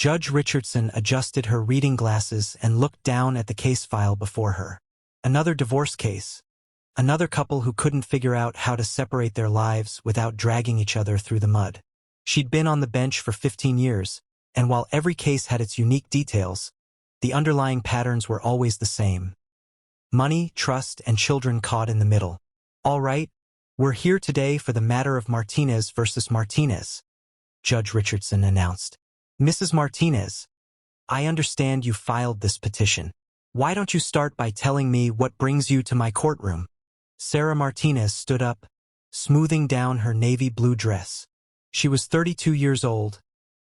Judge Richardson adjusted her reading glasses and looked down at the case file before her. Another divorce case. Another couple who couldn't figure out how to separate their lives without dragging each other through the mud. She'd been on the bench for 15 years, and while every case had its unique details, the underlying patterns were always the same. Money, trust, and children caught in the middle. All right, we're here today for the matter of Martinez versus Martinez, Judge Richardson announced. Mrs. Martinez, I understand you filed this petition. Why don't you start by telling me what brings you to my courtroom? Sarah Martinez stood up, smoothing down her navy blue dress. She was 32 years old,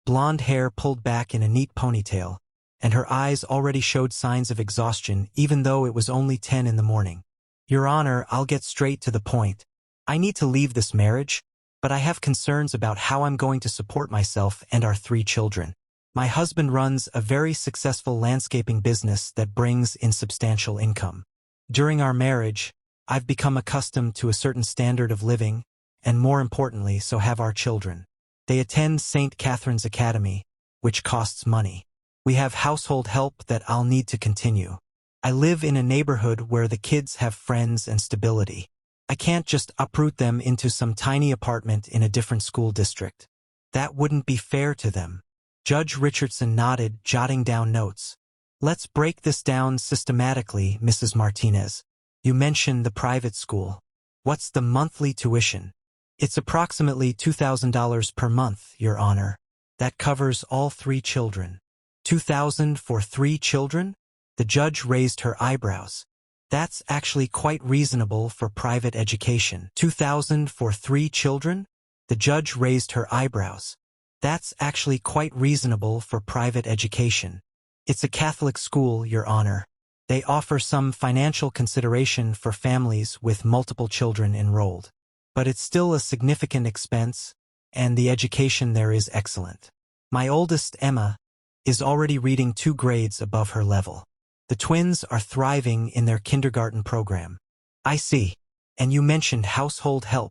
blonde hair pulled back in a neat ponytail, and her eyes already showed signs of exhaustion even though it was only 10 in the morning. Your Honor, I'll get straight to the point. I need to leave this marriage, but I have concerns about how I'm going to support myself and our 3 children. My husband runs a very successful landscaping business that brings in substantial income. During our marriage, I've become accustomed to a certain standard of living, and more importantly, so have our children. They attend St. Catherine's Academy, which costs money. We have household help that I'll need to continue. I live in a neighborhood where the kids have friends and stability. I can't just uproot them into some tiny apartment in a different school district. That wouldn't be fair to them. Judge Richardson nodded, jotting down notes. Let's break this down systematically, Mrs. Martinez. You mentioned the private school. What's the monthly tuition? It's approximately $2,000 per month, Your Honor. That covers all 3 children. $2,000 for 3 children? The judge raised her eyebrows. That's actually quite reasonable for private education. $2,000 for 3 children? The judge raised her eyebrows. That's actually quite reasonable for private education. It's a Catholic school, Your Honor. They offer some financial consideration for families with multiple children enrolled. But it's still a significant expense, and the education there is excellent. My oldest, Emma, is already reading 2 grades above her level. The twins are thriving in their kindergarten program. I see. And you mentioned household help.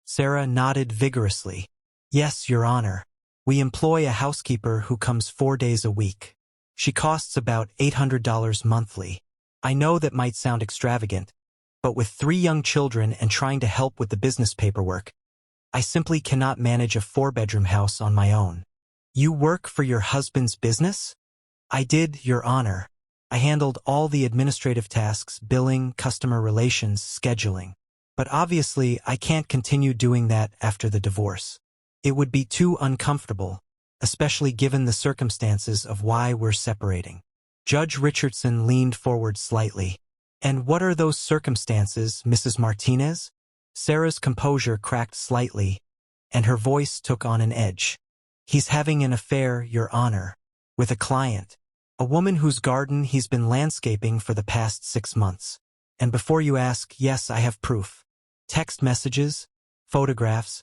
Sarah nodded vigorously. Yes, Your Honor. We employ a housekeeper who comes 4 days a week. She costs about $800 monthly. I know that might sound extravagant, but with 3 young children and trying to help with the business paperwork, I simply cannot manage a 4-bedroom house on my own. You work for your husband's business? I did, Your Honor. I handled all the administrative tasks, billing, customer relations, scheduling. But obviously, I can't continue doing that after the divorce. It would be too uncomfortable, especially given the circumstances of why we're separating. Judge Richardson leaned forward slightly. And what are those circumstances, Mrs. Martinez? Sarah's composure cracked slightly, and her voice took on an edge. He's having an affair, Your Honor, with a client, a woman whose garden he's been landscaping for the past 6 months. And before you ask, yes, I have proof. Text messages, photographs,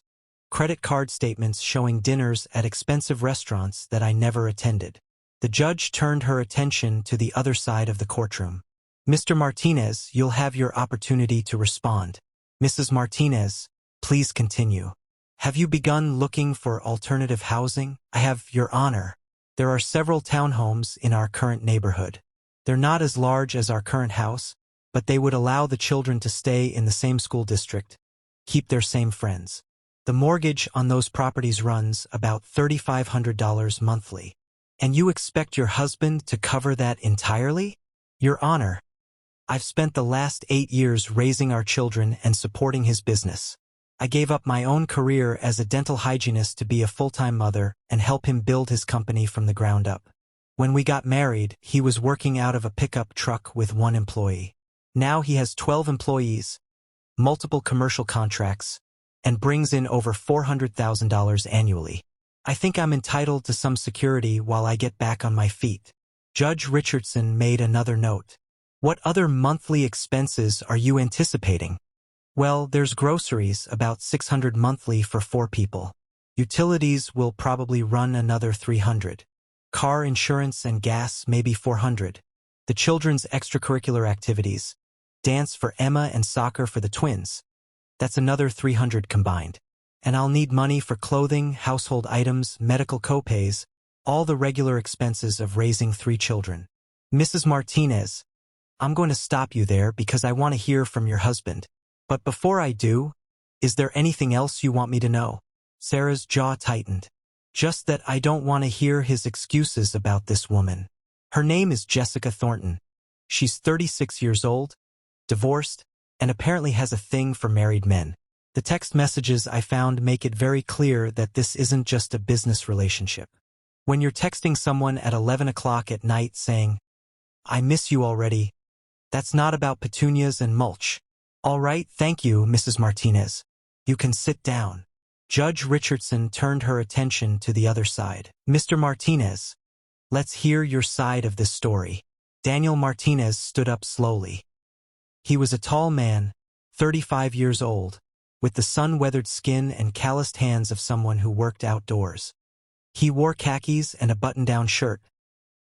credit card statements showing dinners at expensive restaurants that I never attended. The judge turned her attention to the other side of the courtroom. Mr. Martinez, you'll have your opportunity to respond. Mrs. Martinez, please continue. Have you begun looking for alternative housing? I have, Your Honor. There are several townhomes in our current neighborhood. They're not as large as our current house, but they would allow the children to stay in the same school district, keep their same friends. The mortgage on those properties runs about $3,500 monthly. And you expect your husband to cover that entirely? Your Honor, I've spent the last 8 years raising our children and supporting his business. I gave up my own career as a dental hygienist to be a full-time mother and help him build his company from the ground up. When we got married, he was working out of a pickup truck with 1 employee. Now he has 12 employees, multiple commercial contracts, and brings in over $400,000 annually. I think I'm entitled to some security while I get back on my feet. Judge Richardson made another note. What other monthly expenses are you anticipating? Well, there's groceries, about $600 monthly for 4 people. Utilities will probably run another $300. Car insurance and gas maybe $400. The children's extracurricular activities, dance for Emma and soccer for the twins. That's another $300 combined. And I'll need money for clothing, household items, medical copays, all the regular expenses of raising 3 children. Mrs. Martinez, I'm going to stop you there because I want to hear from your husband. But before I do, is there anything else you want me to know? Sarah's jaw tightened. Just that I don't want to hear his excuses about this woman. Her name is Jessica Thornton. She's 36 years old, divorced, and apparently has a thing for married men. The text messages I found make it very clear that this isn't just a business relationship. When you're texting someone at 11 o'clock at night saying, "I miss you already," that's not about petunias and mulch. All right, thank you, Mrs. Martinez. You can sit down. Judge Richardson turned her attention to the other side. Mr. Martinez, let's hear your side of this story. Daniel Martinez stood up slowly. He was a tall man, 35 years old, with the sun-weathered skin and calloused hands of someone who worked outdoors. He wore khakis and a button-down shirt,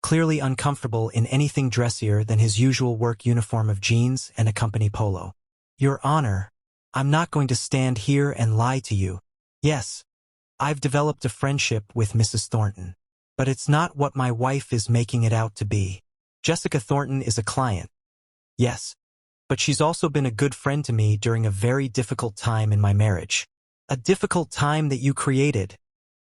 clearly uncomfortable in anything dressier than his usual work uniform of jeans and a company polo. Your Honor, I'm not going to stand here and lie to you. Yes, I've developed a friendship with Mrs. Thornton, but it's not what my wife is making it out to be. Jessica Thornton is a client. Yes, but she's also been a good friend to me during a very difficult time in my marriage. A difficult time that you created,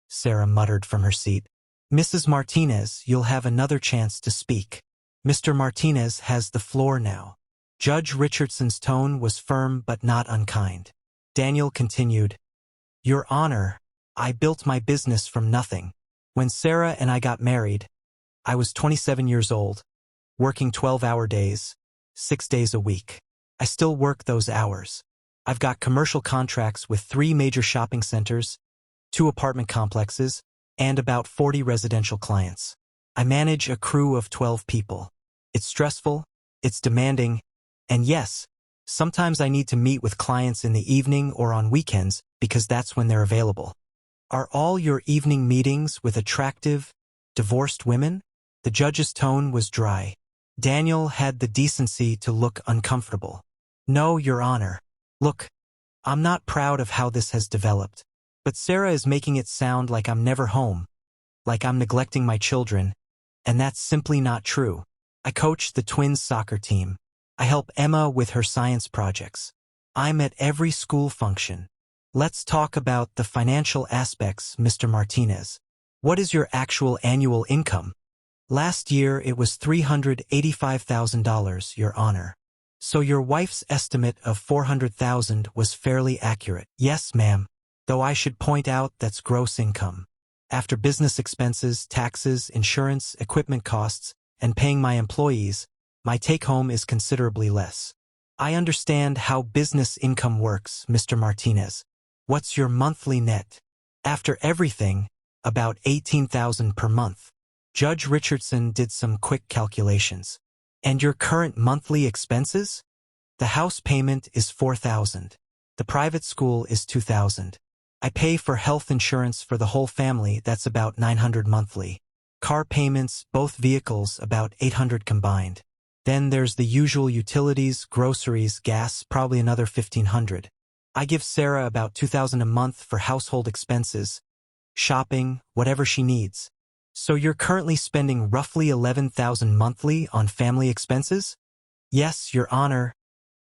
Sarah muttered from her seat. Mrs. Martinez, you'll have another chance to speak. Mr. Martinez has the floor now. Judge Richardson's tone was firm but not unkind. Daniel continued, Your Honor, I built my business from nothing. When Sarah and I got married, I was 27 years old, working 12-hour days, 6 days a week. I still work those hours. I've got commercial contracts with 3 major shopping centers, 2 apartment complexes, and about 40 residential clients. I manage a crew of 12 people. It's stressful, it's demanding, and yes, sometimes I need to meet with clients in the evening or on weekends because that's when they're available. Are all your evening meetings with attractive, divorced women? The judge's tone was dry. Daniel had the decency to look uncomfortable. No, Your Honor. Look, I'm not proud of how this has developed, but Sarah is making it sound like I'm never home, like I'm neglecting my children, and that's simply not true. I coach the twins' soccer team. I help Emma with her science projects. I'm at every school function. Let's talk about the financial aspects, Mr. Martinez. What is your actual annual income? Last year it was $385,000, Your Honor. So your wife's estimate of $400,000 was fairly accurate. Yes, ma'am. Though I should point out that's gross income. After business expenses, taxes, insurance, equipment costs, and paying my employees, my take-home is considerably less. I understand how business income works, Mr. Martinez. What's your monthly net? After everything, about $18,000 per month. Judge Richardson did some quick calculations. And your current monthly expenses? The house payment is $4,000. The private school is $2,000. I pay for health insurance for the whole family, that's about $900 monthly. Car payments, both vehicles, about $800 combined. Then there's the usual utilities, groceries, gas, probably another $1,500. I give Sarah about $2,000 a month for household expenses, shopping, whatever she needs. So you're currently spending roughly $11,000 monthly on family expenses? Yes, Your Honor,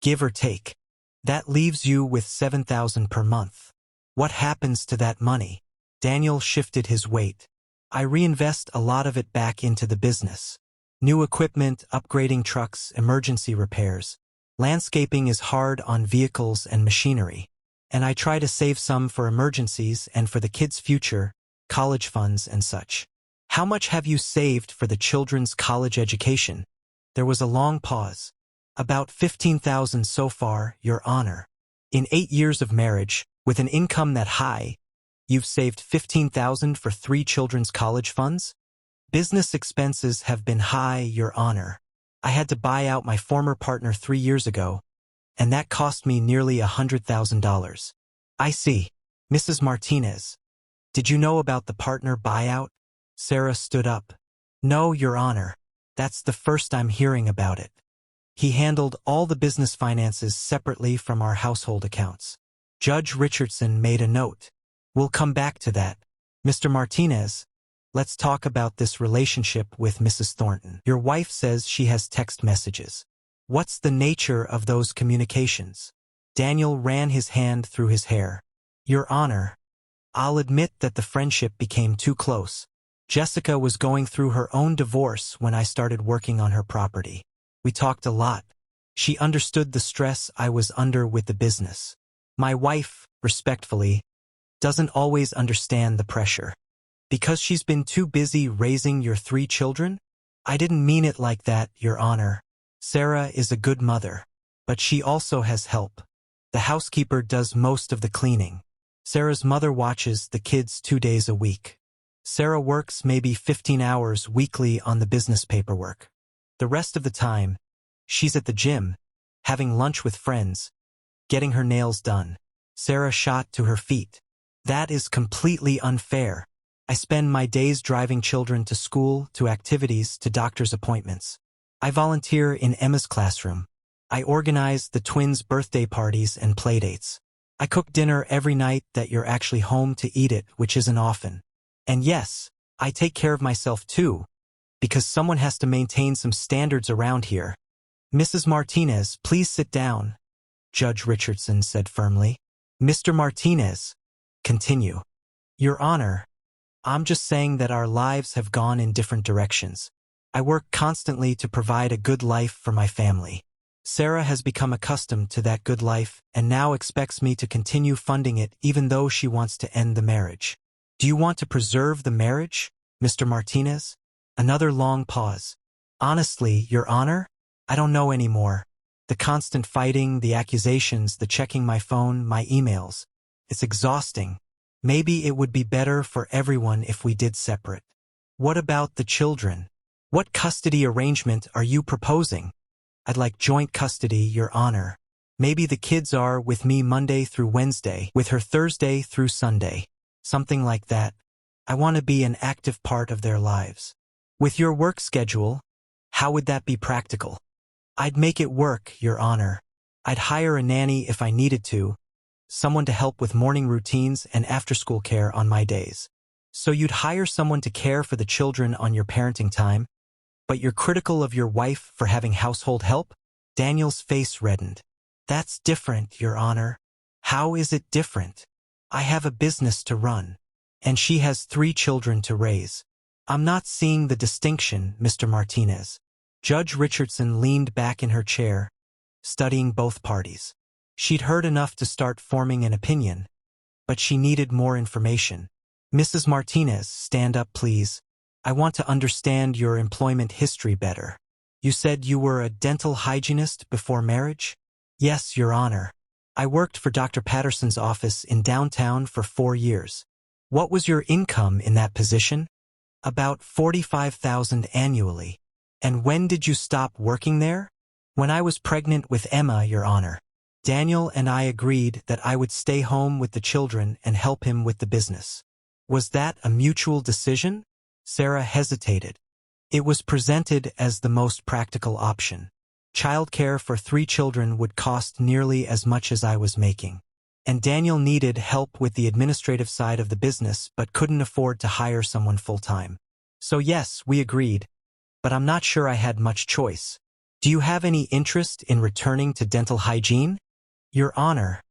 give or take. That leaves you with $7,000 per month. What happens to that money? Daniel shifted his weight. I reinvest a lot of it back into the business. New equipment, upgrading trucks, emergency repairs. Landscaping is hard on vehicles and machinery. And I try to save some for emergencies and for the kids' future, college funds and such. How much have you saved for the children's college education? There was a long pause. About $15,000 so far, Your Honor. In 8 years of marriage, with an income that high, you've saved $15,000 for 3 children's college funds? Business expenses have been high, Your Honor. I had to buy out my former partner 3 years ago, and that cost me nearly $100,000. I see. Mrs. Martinez, did you know about the partner buyout? Sarah stood up. No, Your Honor. That's the first I'm hearing about it. He handled all the business finances separately from our household accounts. Judge Richardson made a note. We'll come back to that. Mr. Martinez, Let's talk about this relationship with Mrs. Thornton. Your wife says she has text messages. What's the nature of those communications? Daniel ran his hand through his hair. Your Honor, I'll admit that the friendship became too close. Jessica was going through her own divorce when I started working on her property. We talked a lot. She understood the stress I was under with the business. My wife, respectfully, doesn't always understand the pressure. Because she's been too busy raising your 3 children? I didn't mean it like that, Your Honor. Sarah is a good mother, but she also has help. The housekeeper does most of the cleaning. Sarah's mother watches the kids 2 days a week. Sarah works maybe 15 hours weekly on the business paperwork. The rest of the time, she's at the gym, having lunch with friends, getting her nails done. Sarah shot to her feet. That is completely unfair. I spend my days driving children to school, to activities, to doctor's appointments. I volunteer in Emma's classroom. I organize the twins' birthday parties and playdates. I cook dinner every night that you're actually home to eat it, which isn't often. And yes, I take care of myself too, because someone has to maintain some standards around here. Mrs. Martinez, please sit down, Judge Richardson said firmly. Mr. Martinez, continue. Your Honor, I'm just saying that our lives have gone in different directions. I work constantly to provide a good life for my family. Sarah has become accustomed to that good life and now expects me to continue funding it even though she wants to end the marriage. Do you want to preserve the marriage, Mr. Martinez? Another long pause. Honestly, Your Honor, I don't know anymore. The constant fighting, the accusations, the checking my phone, my emails. It's exhausting. Maybe it would be better for everyone if we did separate. What about the children? What custody arrangement are you proposing? I'd like joint custody, Your Honor. Maybe the kids are with me Monday through Wednesday, with her Thursday through Sunday. Something like that. I want to be an active part of their lives. With your work schedule, how would that be practical? I'd make it work, Your Honor. I'd hire a nanny if I needed to, someone to help with morning routines and after-school care on my days. So you'd hire someone to care for the children on your parenting time, but you're critical of your wife for having household help? Daniel's face reddened. That's different, Your Honor. How is it different? I have a business to run, and she has 3 children to raise. I'm not seeing the distinction, Mr. Martinez. Judge Richardson leaned back in her chair, studying both parties. She'd heard enough to start forming an opinion, but she needed more information. Mrs. Martinez, stand up, please. I want to understand your employment history better. You said you were a dental hygienist before marriage? Yes, Your Honor. I worked for Dr. Patterson's office in downtown for 4 years. What was your income in that position? About $45,000 annually. And when did you stop working there? When I was pregnant with Emma, Your Honor. Daniel and I agreed that I would stay home with the children and help him with the business. Was that a mutual decision? Sarah hesitated. It was presented as the most practical option. Childcare for 3 children would cost nearly as much as I was making. And Daniel needed help with the administrative side of the business but couldn't afford to hire someone full-time. So yes, we agreed, but I'm not sure I had much choice. Do you have any interest in returning to dental hygiene? Your Honor,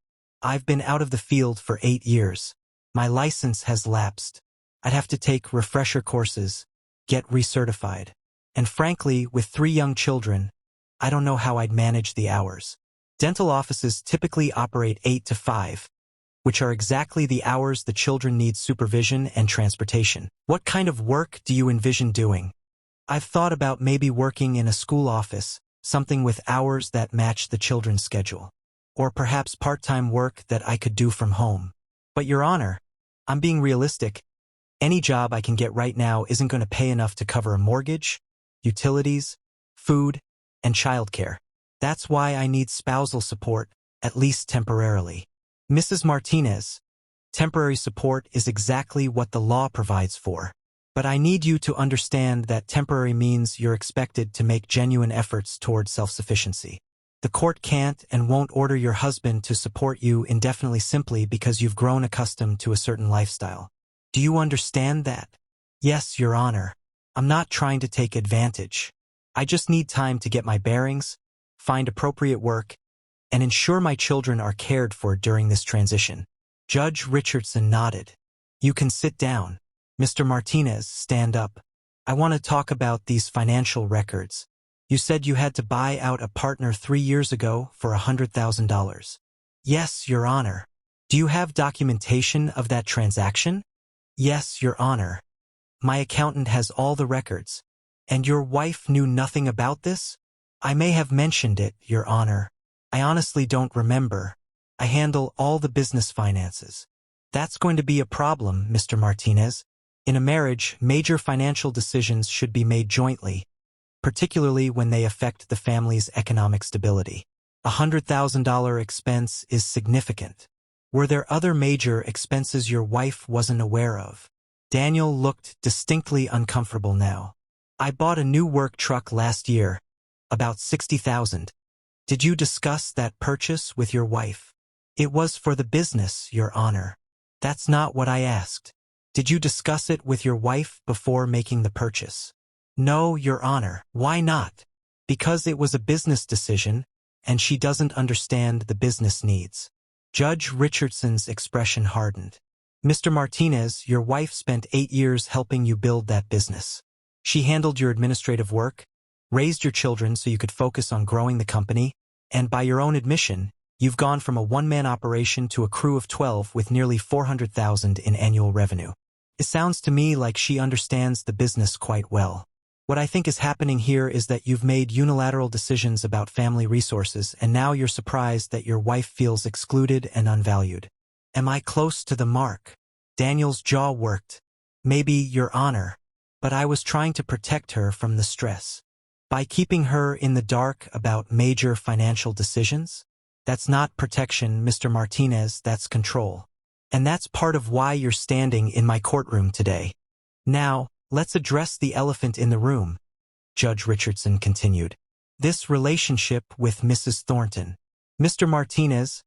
I've been out of the field for 8 years. My license has lapsed. I'd have to take refresher courses, get recertified. And frankly, with 3 young children, I don't know how I'd manage the hours. Dental offices typically operate 8 to 5, which are exactly the hours the children need supervision and transportation. What kind of work do you envision doing? I've thought about maybe working in a school office, something with hours that match the children's schedule. Or perhaps part-time work that I could do from home. But Your Honor, I'm being realistic. Any job I can get right now isn't going to pay enough to cover a mortgage, utilities, food, and childcare. That's why I need spousal support, at least temporarily. Mrs. Martinez, temporary support is exactly what the law provides for. But I need you to understand that temporary means you're expected to make genuine efforts toward self-sufficiency. The court can't and won't order your husband to support you indefinitely simply because you've grown accustomed to a certain lifestyle. Do you understand that? Yes, Your Honor. I'm not trying to take advantage. I just need time to get my bearings, find appropriate work, and ensure my children are cared for during this transition. Judge Richardson nodded. You can sit down. Mr. Martinez, stand up. I want to talk about these financial records. You said you had to buy out a partner 3 years ago for $100,000. Yes, Your Honor. Do you have documentation of that transaction? Yes, Your Honor. My accountant has all the records. And your wife knew nothing about this? I may have mentioned it, Your Honor. I honestly don't remember. I handle all the business finances. That's going to be a problem, Mr. Martinez. In a marriage, major financial decisions should be made jointly, particularly when they affect the family's economic stability. $100,000 expense is significant. Were there other major expenses your wife wasn't aware of? Daniel looked distinctly uncomfortable now. I bought a new work truck last year, about $60,000. Did you discuss that purchase with your wife? It was for the business, Your Honor. That's not what I asked. Did you discuss it with your wife before making the purchase? No, Your Honor. Why not? Because it was a business decision, and she doesn't understand the business needs. Judge Richardson's expression hardened. Mr. Martinez, your wife spent 8 years helping you build that business. She handled your administrative work, raised your children so you could focus on growing the company, and by your own admission, you've gone from a one-man operation to a crew of 12 with nearly $400,000 in annual revenue. It sounds to me like she understands the business quite well. What I think is happening here is that you've made unilateral decisions about family resources, and now you're surprised that your wife feels excluded and unvalued. Am I close to the mark? Daniel's jaw worked. Maybe, Your Honor, but I was trying to protect her from the stress. By keeping her in the dark about major financial decisions? That's not protection, Mr. Martinez, that's control. And that's part of why you're standing in my courtroom today. Now, let's address the elephant in the room, Judge Richardson continued. This relationship with Mrs. Thornton. Mr. Martinez,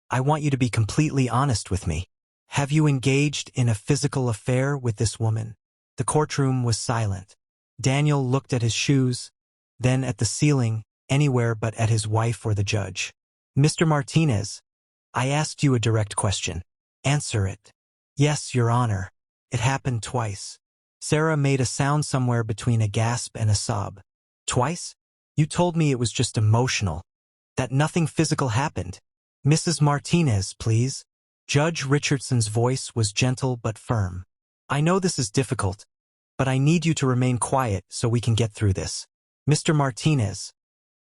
I want you to be completely honest with me. Have you engaged in a physical affair with this woman? The courtroom was silent. Daniel looked at his shoes, then at the ceiling, anywhere but at his wife or the judge. Mr. Martinez, I asked you a direct question. Answer it. Yes, Your Honor. It happened twice. Sarah made a sound somewhere between a gasp and a sob. Twice? You told me it was just emotional, that nothing physical happened. Mrs. Martinez, please. Judge Richardson's voice was gentle but firm. I know this is difficult, but I need you to remain quiet so we can get through this. Mr. Martinez,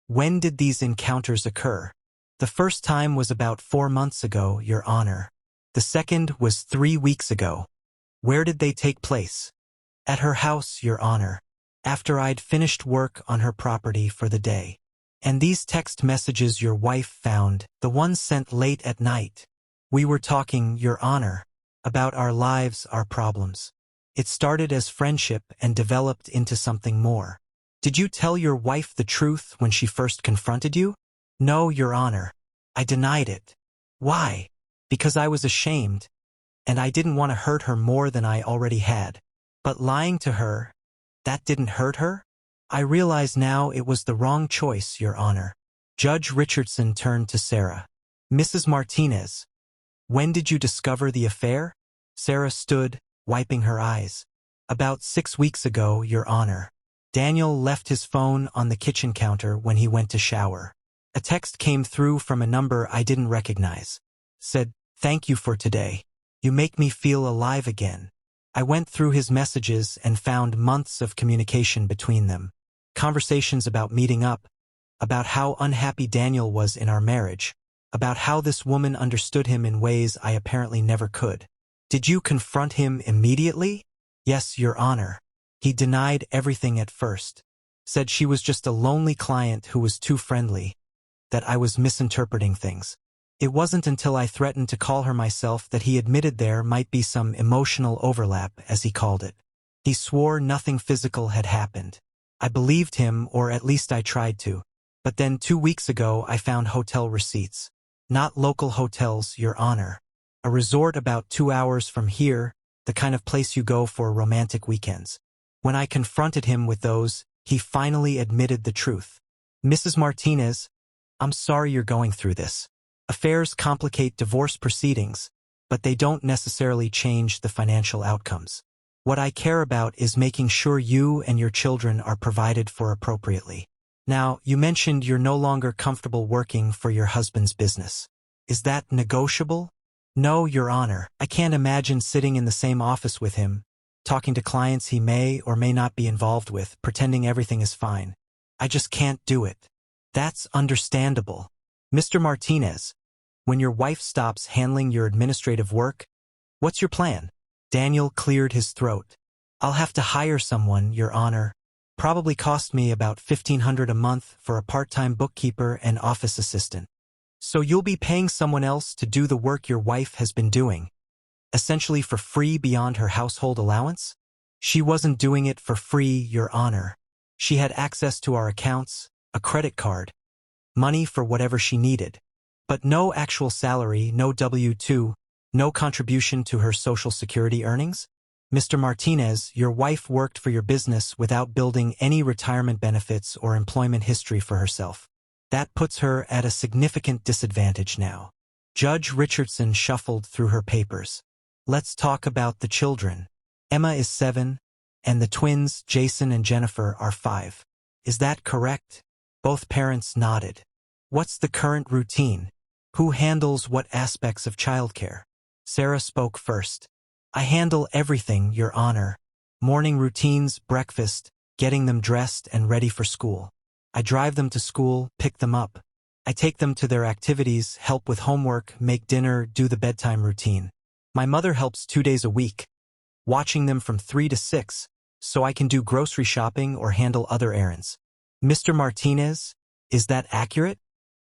when did these encounters occur? The first time was about 4 months ago, Your Honor. The second was 3 weeks ago. Where did they take place? At her house, Your Honor, after I'd finished work on her property for the day. And these text messages your wife found, the ones sent late at night. We were talking, Your Honor, about our lives, our problems. It started as friendship and developed into something more. Did you tell your wife the truth when she first confronted you? No, Your Honor. I denied it. Why? Because I was ashamed, and I didn't want to hurt her more than I already had. But lying to her, that didn't hurt her? I realize now it was the wrong choice, Your Honor. Judge Richardson turned to Sarah. Mrs. Martinez, when did you discover the affair? Sarah stood, wiping her eyes. About 6 weeks ago, Your Honor. Daniel left his phone on the kitchen counter when he went to shower. A text came through from a number I didn't recognize. Said, "Thank you for today. You make me feel alive again." I went through his messages and found months of communication between them. Conversations about meeting up, about how unhappy Daniel was in our marriage, about how this woman understood him in ways I apparently never could. Did you confront him immediately? Yes, Your Honor. He denied everything at first. Said she was just a lonely client who was too friendly, that I was misinterpreting things. It wasn't until I threatened to call her myself that he admitted there might be some emotional overlap, as he called it. He swore nothing physical had happened. I believed him, or at least I tried to. But then 2 weeks ago I found hotel receipts. Not local hotels, Your Honor. A resort about 2 hours from here, the kind of place you go for romantic weekends. When I confronted him with those, he finally admitted the truth. Mrs. Martinez, I'm sorry you're going through this. Affairs complicate divorce proceedings, but they don't necessarily change the financial outcomes. What I care about is making sure you and your children are provided for appropriately. Now, you mentioned you're no longer comfortable working for your husband's business. Is that negotiable? No, Your Honor. I can't imagine sitting in the same office with him, talking to clients he may or may not be involved with, pretending everything is fine. I just can't do it. That's understandable. Mr. Martinez, when your wife stops handling your administrative work, what's your plan? Daniel cleared his throat. I'll have to hire someone, Your Honor. Probably cost me about $1,500 a month for a part-time bookkeeper and office assistant. So you'll be paying someone else to do the work your wife has been doing, essentially for free beyond her household allowance? She wasn't doing it for free, Your Honor. She had access to our accounts, a credit card, money for whatever she needed, but no actual salary, no W-2, no contribution to her Social Security earnings? Mr. Martinez, your wife worked for your business without building any retirement benefits or employment history for herself. That puts her at a significant disadvantage now. Judge Richardson shuffled through her papers. Let's talk about the children. Emma is 7, and the twins, Jason and Jennifer, are 5. Is that correct? Both parents nodded. What's the current routine? Who handles what aspects of childcare? Sarah spoke first. I handle everything, Your Honor. Morning routines, breakfast, getting them dressed and ready for school. I drive them to school, pick them up. I take them to their activities, help with homework, make dinner, do the bedtime routine. My mother helps 2 days a week, watching them from 3 to 6, so I can do grocery shopping or handle other errands. Mr. Martinez, is that accurate?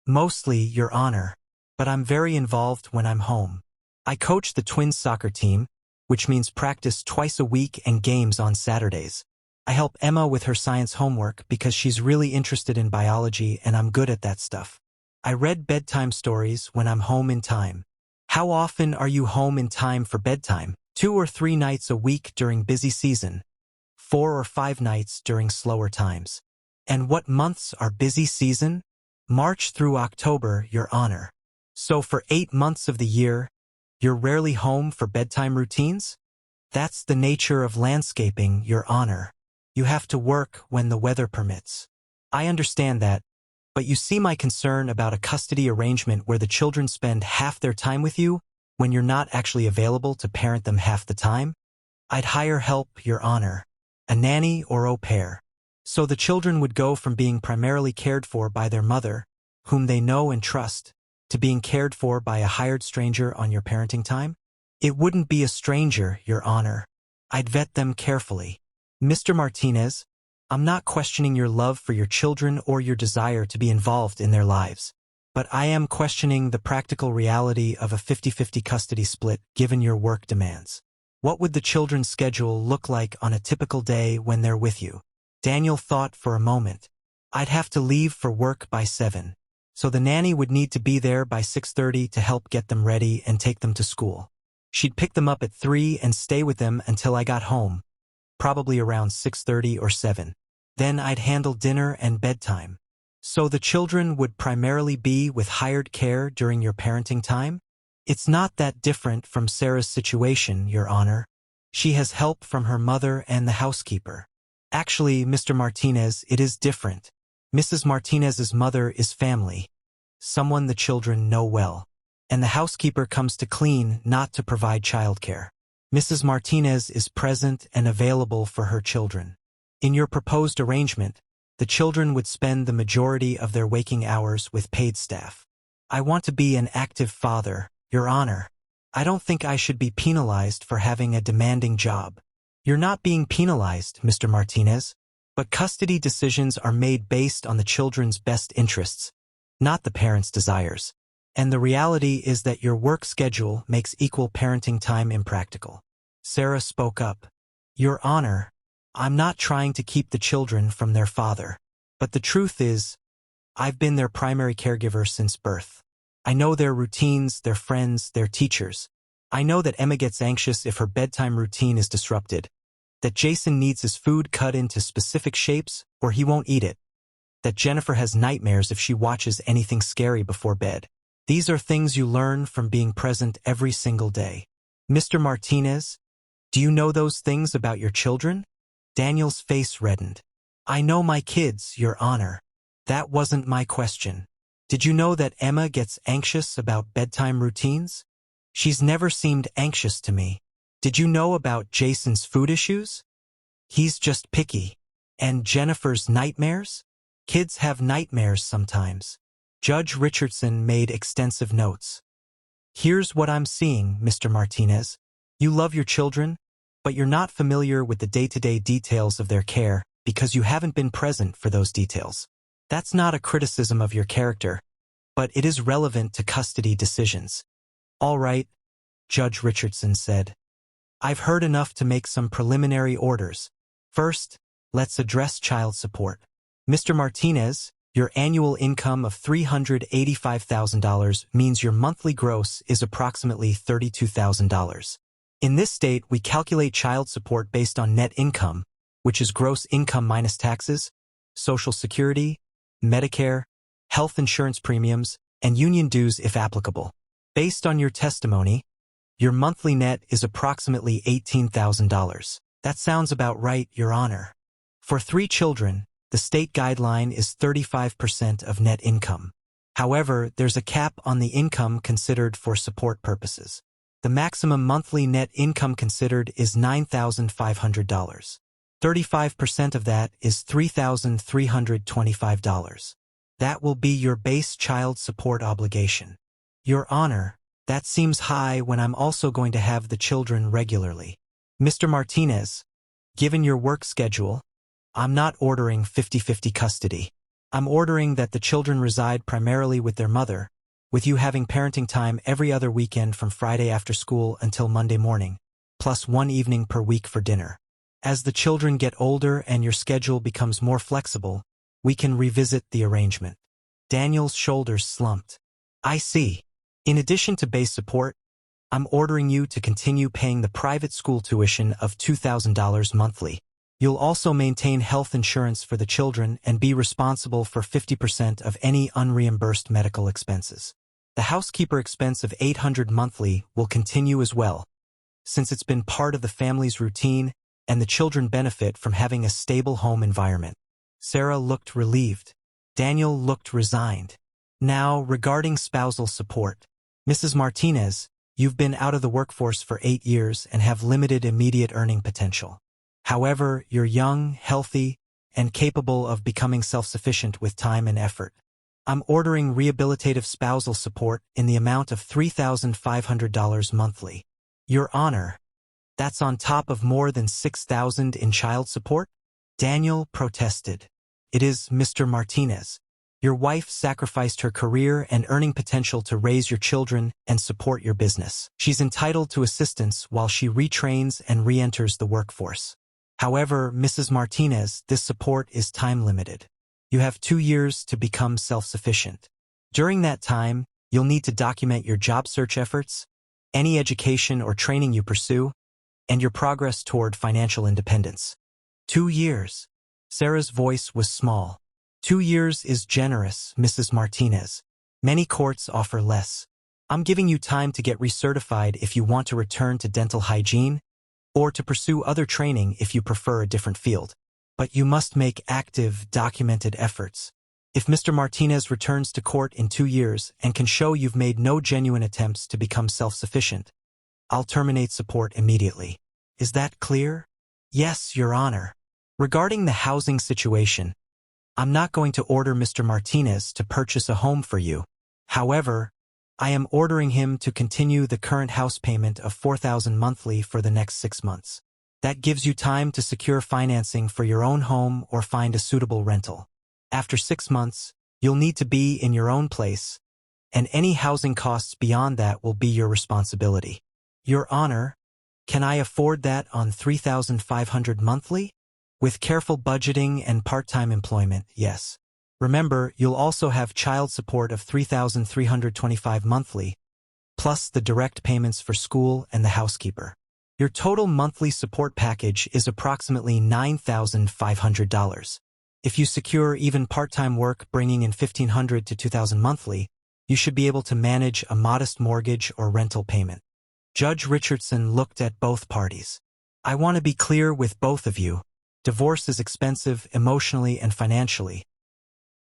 Mostly, Your Honor, but I'm very involved when I'm home. I coach the twins' soccer team, which means practice twice a week and games on Saturdays. I help Emma with her science homework because she's really interested in biology and I'm good at that stuff. I read bedtime stories when I'm home in time. How often are you home in time for bedtime? 2 or 3 nights a week during busy season, 4 or 5 nights during slower times. And what months are busy season? March through October, Your Honor. So for 8 months of the year, you're rarely home for bedtime routines? That's the nature of landscaping, Your Honor. You have to work when the weather permits. I understand that, but you see my concern about a custody arrangement where the children spend half their time with you when you're not actually available to parent them half the time? I'd hire help, Your Honor, a nanny or au pair. So the children would go from being primarily cared for by their mother, whom they know and trust, to being cared for by a hired stranger on your parenting time? It wouldn't be a stranger, Your Honor. I'd vet them carefully. Mr. Martinez, I'm not questioning your love for your children or your desire to be involved in their lives, but I am questioning the practical reality of a 50-50 custody split given your work demands. What would the children's schedule look like on a typical day when they're with you? Daniel thought for a moment. I'd have to leave for work by 7, so the nanny would need to be there by 6:30 to help get them ready and take them to school. She'd pick them up at 3 and stay with them until I got home, probably around 6:30 or 7. Then I'd handle dinner and bedtime. So the children would primarily be with hired care during your parenting time? It's not that different from Sarah's situation, Your Honor. She has help from her mother and the housekeeper. Actually, Mr. Martinez, it is different. Mrs. Martinez's mother is family, someone the children know well, and the housekeeper comes to clean, not to provide childcare. Mrs. Martinez is present and available for her children. In your proposed arrangement, the children would spend the majority of their waking hours with paid staff. I want to be an active father, Your Honor. I don't think I should be penalized for having a demanding job. You're not being penalized, Mr. Martinez, but custody decisions are made based on the children's best interests, not the parents' desires. And the reality is that your work schedule makes equal parenting time impractical. Sarah spoke up. Your Honor, I'm not trying to keep the children from their father, but the truth is, I've been their primary caregiver since birth. I know their routines, their friends, their teachers. I know that Emma gets anxious if her bedtime routine is disrupted, that Jason needs his food cut into specific shapes or he won't eat it, that Jennifer has nightmares if she watches anything scary before bed. These are things you learn from being present every single day. Mr. Martinez, do you know those things about your children? Daniel's face reddened. I know my kids, Your Honor. That wasn't my question. Did you know that Emma gets anxious about bedtime routines? She's never seemed anxious to me. Did you know about Jason's food issues? He's just picky. And Jennifer's nightmares? Kids have nightmares sometimes. Judge Richardson made extensive notes. Here's what I'm seeing, Mr. Martinez. You love your children, but you're not familiar with the day-to-day details of their care because you haven't been present for those details. That's not a criticism of your character, but it is relevant to custody decisions. All right, Judge Richardson said. I've heard enough to make some preliminary orders. First, let's address child support. Mr. Martinez, your annual income of $385,000 means your monthly gross is approximately $32,000. In this state, we calculate child support based on net income, which is gross income minus taxes, Social Security, Medicare, health insurance premiums, and union dues if applicable. Based on your testimony, your monthly net is approximately $18,000. That sounds about right, Your Honor. For 3 children, the state guideline is 35% of net income. However, there's a cap on the income considered for support purposes. The maximum monthly net income considered is $9,500. 35% of that is $3,325. That will be your base child support obligation. Your Honor, that seems high when I'm also going to have the children regularly. Mr. Martinez, given your work schedule, I'm not ordering 50-50 custody. I'm ordering that the children reside primarily with their mother, with you having parenting time every other weekend from Friday after school until Monday morning, plus 1 evening per week for dinner. As the children get older and your schedule becomes more flexible, we can revisit the arrangement. Daniel's shoulders slumped. I see. In addition to base support, I'm ordering you to continue paying the private school tuition of $2,000 monthly. You'll also maintain health insurance for the children and be responsible for 50% of any unreimbursed medical expenses. The housekeeper expense of $800 monthly will continue as well, since it's been part of the family's routine and the children benefit from having a stable home environment. Sarah looked relieved. Daniel looked resigned. Now, regarding spousal support, Mrs. Martinez, you've been out of the workforce for 8 years and have limited immediate earning potential. However, you're young, healthy, and capable of becoming self-sufficient with time and effort. I'm ordering rehabilitative spousal support in the amount of $3,500 monthly. Your Honor, that's on top of more than $6,000 in child support? Daniel protested. It is, Mr. Martinez. Your wife sacrificed her career and earning potential to raise your children and support your business. She's entitled to assistance while she retrains and re-enters the workforce. However, Mrs. Martinez, this support is time-limited. You have 2 years to become self-sufficient. During that time, you'll need to document your job search efforts, any education or training you pursue, and your progress toward financial independence. 2 years. Sarah's voice was small. 2 years is generous, Mrs. Martinez. Many courts offer less. I'm giving you time to get recertified if you want to return to dental hygiene, or to pursue other training if you prefer a different field. But you must make active, documented efforts. If Mr. Martinez returns to court in 2 years and can show you've made no genuine attempts to become self-sufficient, I'll terminate support immediately. Is that clear? Yes, Your Honor. Regarding the housing situation, I'm not going to order Mr. Martinez to purchase a home for you. However, I am ordering him to continue the current house payment of $4,000 monthly for the next 6 months. That gives you time to secure financing for your own home or find a suitable rental. After 6 months, you'll need to be in your own place, and any housing costs beyond that will be your responsibility. Your Honor, can I afford that on $3,500 monthly? With careful budgeting and part-time employment, yes. Remember, you'll also have child support of $3,325 monthly, plus the direct payments for school and the housekeeper. Your total monthly support package is approximately $9,500. If you secure even part-time work bringing in $1,500 to $2,000 monthly, you should be able to manage a modest mortgage or rental payment. Judge Richardson looked at both parties. I want to be clear with both of you. Divorce is expensive emotionally and financially.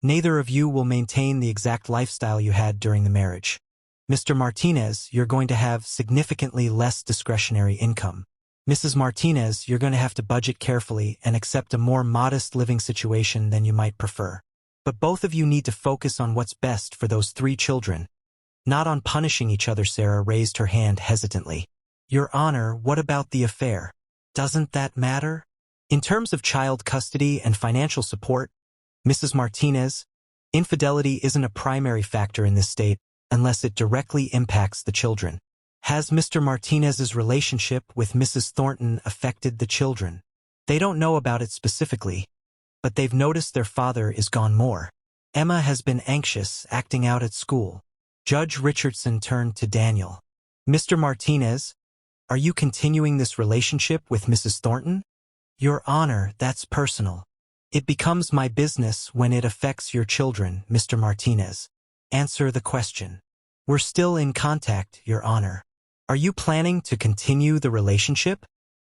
Neither of you will maintain the exact lifestyle you had during the marriage. Mr. Martinez, you're going to have significantly less discretionary income. Mrs. Martinez, you're going to have to budget carefully and accept a more modest living situation than you might prefer. But both of you need to focus on what's best for those 3 children, not on punishing each other. Sarah raised her hand hesitantly. Your Honor, what about the affair? Doesn't that matter? In terms of child custody and financial support, Mrs. Martinez, infidelity isn't a primary factor in this state unless it directly impacts the children. Has Mr. Martinez's relationship with Mrs. Thornton affected the children? They don't know about it specifically, but they've noticed their father is gone more. Emma has been anxious, acting out at school. Judge Richardson turned to Daniel. Mr. Martinez, are you continuing this relationship with Mrs. Thornton? Your Honor, that's personal. It becomes my business when it affects your children, Mr. Martinez. Answer the question. We're still in contact, Your Honor. Are you planning to continue the relationship?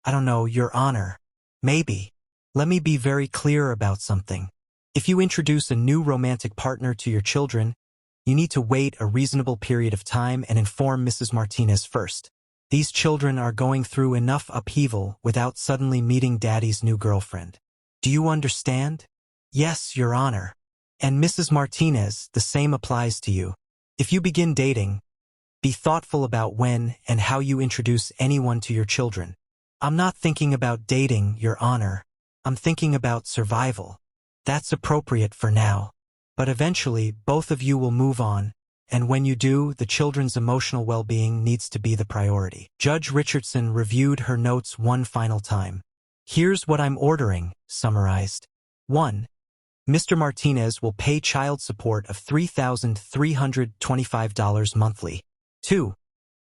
I don't know, Your Honor. Maybe. Let me be very clear about something. If you introduce a new romantic partner to your children, you need to wait a reasonable period of time and inform Mrs. Martinez first. These children are going through enough upheaval without suddenly meeting Daddy's new girlfriend. Do you understand? Yes, Your Honor. And Mrs. Martinez, the same applies to you. If you begin dating, be thoughtful about when and how you introduce anyone to your children. I'm not thinking about dating, Your Honor. I'm thinking about survival. That's appropriate for now. But eventually, both of you will move on, and when you do, the children's emotional well-being needs to be the priority. Judge Richardson reviewed her notes one final time. Here's what I'm ordering, summarized. 1. Mr. Martinez will pay child support of $3,325 monthly. 2.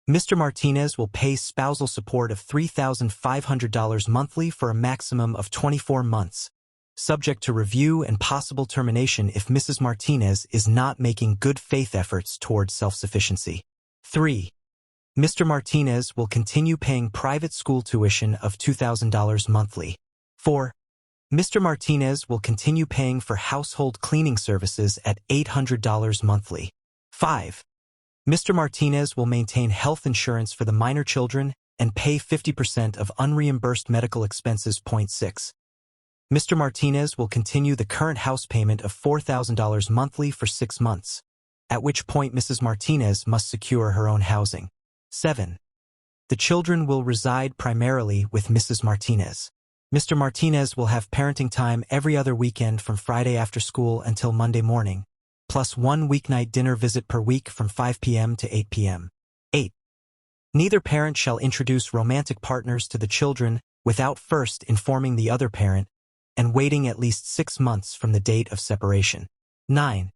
Mr. Martinez will pay spousal support of $3,500 monthly for a maximum of 24 months, subject to review and possible termination if Mrs. Martinez is not making good faith efforts towards self-sufficiency. 3. Mr. Martinez will continue paying private school tuition of $2,000 monthly. 4. Mr. Martinez will continue paying for household cleaning services at $800 monthly. 5. Mr. Martinez will maintain health insurance for the minor children and pay 50% of unreimbursed medical expenses. 6. Mr. Martinez will continue the current house payment of $4,000 monthly for 6 months, at which point Mrs. Martinez must secure her own housing. 7. The children will reside primarily with Mrs. Martinez. Mr. Martinez will have parenting time every other weekend from Friday after school until Monday morning, plus 1 weeknight dinner visit per week from 5 p.m. to 8 p.m. 8. Neither parent shall introduce romantic partners to the children without first informing the other parent and waiting at least 6 months from the date of separation. 9.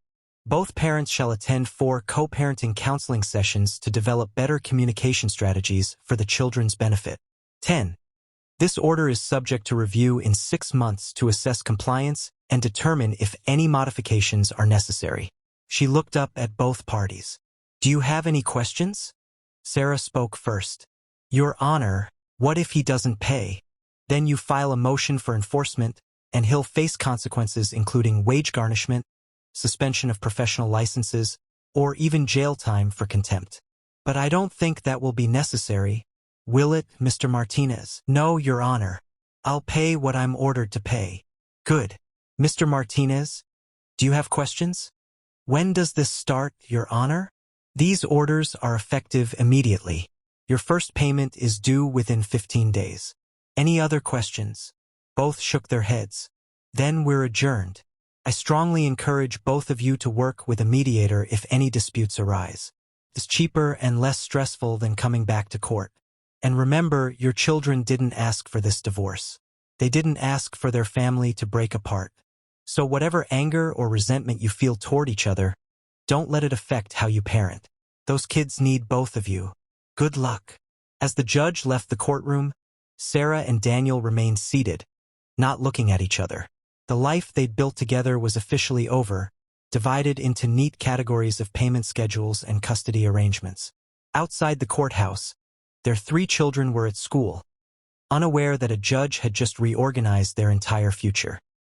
Both parents shall attend 4 co-parenting counseling sessions to develop better communication strategies for the children's benefit. 10. This order is subject to review in 6 months to assess compliance and determine if any modifications are necessary. She looked up at both parties. Do you have any questions? Sarah spoke first. Your Honor, what if he doesn't pay? Then you file a motion for enforcement, and he'll face consequences including wage garnishment, suspension of professional licenses, or even jail time for contempt. But I don't think that will be necessary. Will it, Mr. Martinez? No, Your Honor. I'll pay what I'm ordered to pay. Good. Mr. Martinez, do you have questions? When does this start, Your Honor? These orders are effective immediately. Your first payment is due within 15 days. Any other questions? Both shook their heads. Then we're adjourned. I strongly encourage both of you to work with a mediator if any disputes arise. It's cheaper and less stressful than coming back to court. And remember, your children didn't ask for this divorce. They didn't ask for their family to break apart. So whatever anger or resentment you feel toward each other, don't let it affect how you parent. Those kids need both of you. Good luck." As the judge left the courtroom, Sarah and Daniel remained seated, not looking at each other. The life they'd built together was officially over, divided into neat categories of payment schedules and custody arrangements. Outside the courthouse, their 3 children were at school, unaware that a judge had just reorganized their entire future.